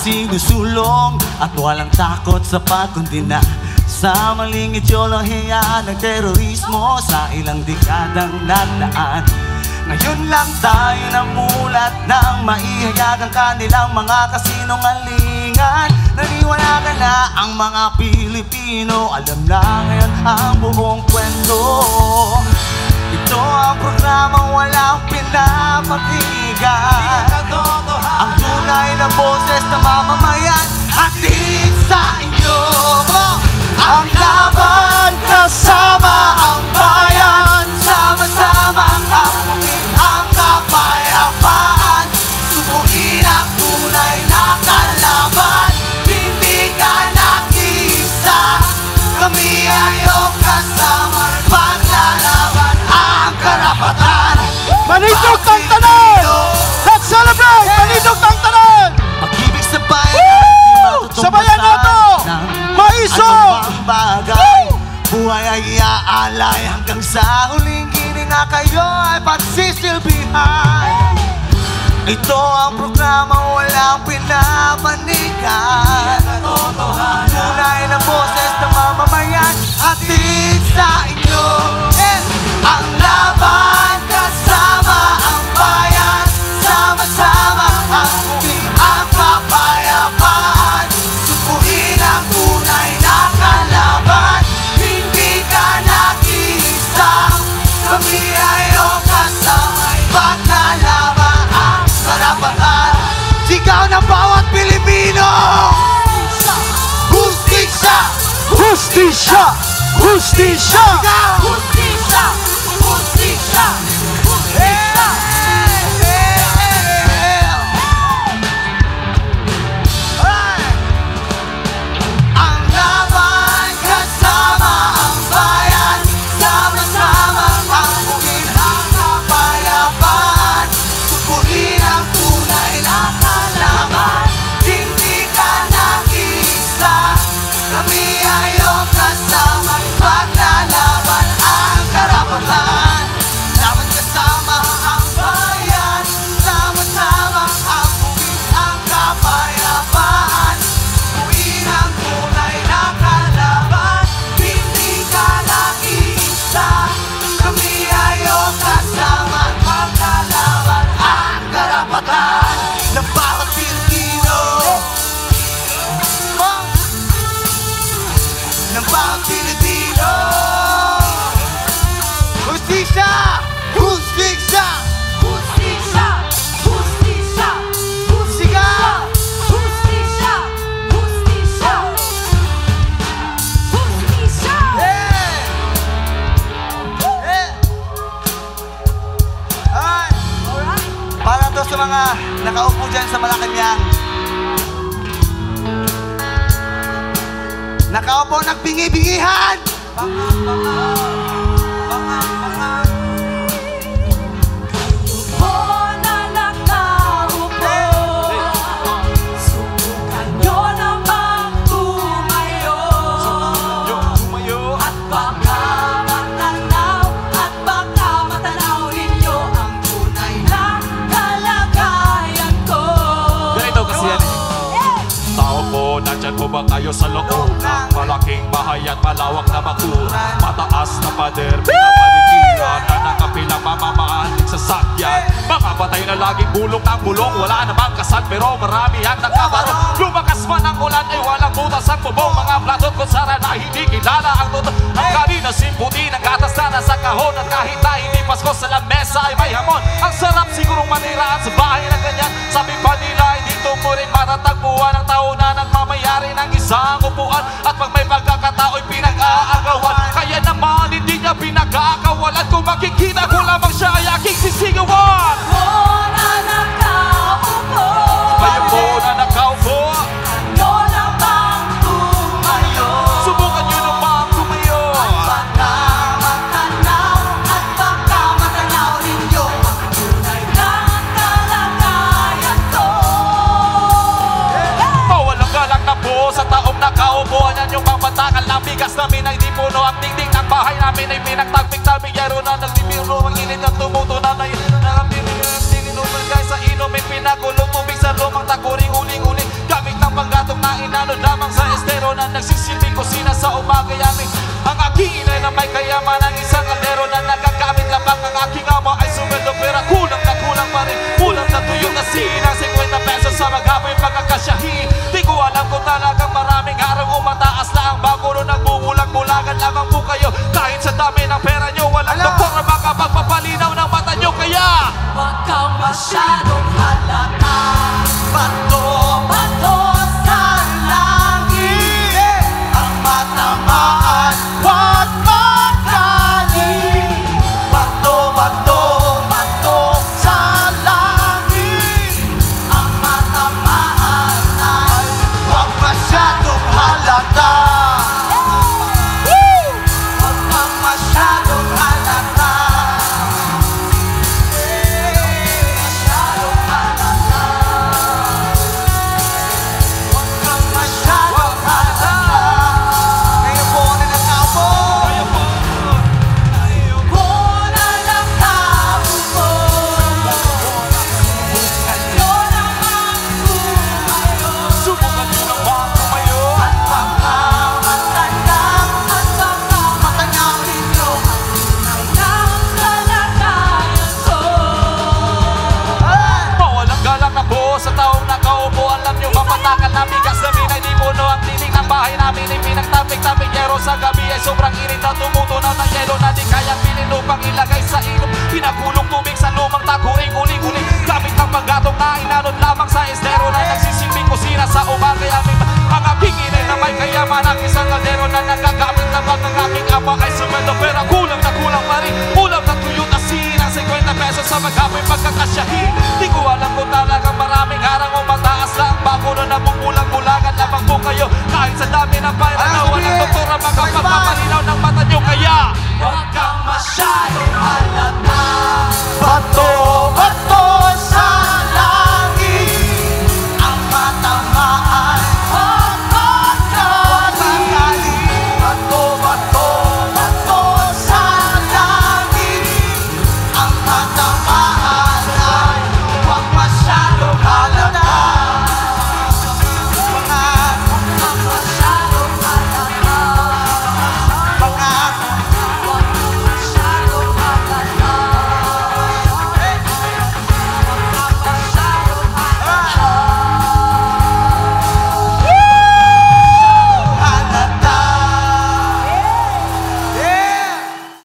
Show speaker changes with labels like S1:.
S1: sinusulong at walang takot sa pagkundina sa maling ideolohiya ng terorismo sa ilang dekadang nagdaan. Ngayon lang tayo namulat ng maihayag ang kanilang mga kasinungalingan. Naniwalagan na ang mga Pilipino, alam na ngayon ang buong kwento. Ito ang programang walang pinapakinggan, ang tunay na boses ng mamamayan. Hatid sa inyo ang laban, kasama ang bayan. Sama-sama ang apunin ang kapayapaan. Subuin ang tunay na kalaban. Hindi ka nag-iisa, kami ay iyong kasama. Paglalaban ang karapatan.
S2: Manidog ng tanan! Let's celebrate! Manidog ng tanan!
S1: Pag-ibig sa bayan,
S2: sabayan nato! Maisog!
S1: Buhay ay iaalay hanggang sa huling hininga, kayo ay pagsisilbihan. Ito ang programa walang pinapanigan, tunay na boses ng mamamayan. Hatid sa inyo ang laban, kasama ang bayan. Sama-sama ang huli ang kapayapaan. Subuhin ang tunay na kalaban. Hindi ka nag-iisa, kami ay iyong kasama. Paglalaban ang karapatan. Sigaw ng bawat Pilipino! Hustisya!
S2: Hustisya! Hustisya!
S1: Hustisya! Hustisya! Ang laban, kasama ang bayan. Sama-sama ang bukid ang kapayapaan. Supunin ang tunay na kalaban. Hindi ka nag-iisa, kami ay iyong kasama. Paglalaban ang karapatan. Laban kasama ang bayan. Sama-sama ang bukid ang kapayapaan. Supunin ang tunay na kalaban. Hindi ka nag-iisa, kami ay iyong kasama. Paglalaban ang karapatan ng bawat Pilipino, ng bawat Pilipino. Hustisya! Hustisya!
S3: Hustisya! Hustisya!
S1: Sigaw!
S3: Hustisya! Hustisya! Hustisya!
S1: Ay! Para to sa mga nakaupo dyan sa Malacanang. Nakaupo, nagbingi-bingihan!
S3: Upo na nakaupo, subukan nyo namang tumayo. At baka matanaw ninyo ang tunay na kalagayan ko.
S4: Ganito kasi yan eh. Tao po, nandyan po ba kayo sa loob ng malaking bahay at malawak na bakura? Mataas na pader, pinapanigilan na nakapilang mamamaaling sa sakyan. Mga patay na laging bulong ng bulong, wala namang kasal pero marami ang nakabarong. Lumakas man ang ulan ay walang butas ang bubong, mga platot kutsara na hindi kilala ang totoo. Ang kanina simputi ng gatas na nasa kahon, at kahit na hindi Pasko sa lamesa ay may hamon. Ang sarap sigurong maniraan sa bahay na ganyan. Sabi pa nila, dito mo rin matatagpuan ang tao na nagmamayari ng isang upuan. At pag may pagkakatao'y pinag-aagawan, kaya naman hindi niya pinag-aakawalan. Kung makikita ko lamang siya ay aking sisigawan.
S3: Upo na nakaupo,
S4: Kayo po na nakaupo,
S3: ano namang tumayo.
S4: subukan nyo namang tumayo.
S3: Baka matanaw ninyo ang tunay na kalagayan ko.
S4: Mawalang galang na po sa taong nakaupo. Yan yung pangpatakal ng bigas namin ay di puno. Ang dingding ng bahay namin ay pinagtagpig-tagpig. Yaro na nagbibiro, ang init at tumutunan ay nakapininuman guys sa inom. May pinagulong tubig sa lumang takuring uling-uling. Gamit
S3: masyadong halata. Bato, bato sa langit, ang matamaan, huwag magaling. Bato, bato, bato sa langit, ang matamaan ay huwag masyadong halata. Huwag kang masyadong halata. Masyadong halata. Huwag kang masyadong halata. Ngayon po na nagkabo. Ngayon po na nagkabo. Ngayon naman tumayo.
S4: Subukan nyo ng bang tumayo.
S3: At baka matandang at baka matanaw ninyo ang tunay ng kalagayan ko.
S4: Mawalang galang na buo sa taong nakaupo. Alam nyo ba patagal na bigas namin ay di puno. Ang tinig ng bahay namin ay pinagtapik-tapik. Yero sa gabi ay sobrang init na tumutunaw ng yelo na di kayang bilhin upang ilagay sa ilog. Pinagulong tubig sa lumang taguring uling-uling. Gamit ang paggatong na inanod lamang sa estero na nagsisilbing kusina sa umagay aming mga kinginay na may kayaman. Ang isang kaldero na nagagamit na bag ng aking ama ay sumendo. Pero kulang na kulang pa rin. Ulam na tuyo na sinang 50 pesos sa magkapoy pagkakasyahin. Di ko alam kung talagang maraming harang o mataas lang. Bago na nabubulang-bulagan lamang po kayo. Kahit sa dami ng bayan na walang doktor ang makapagpamalinaw ng mata nyo. Kaya
S3: Huwag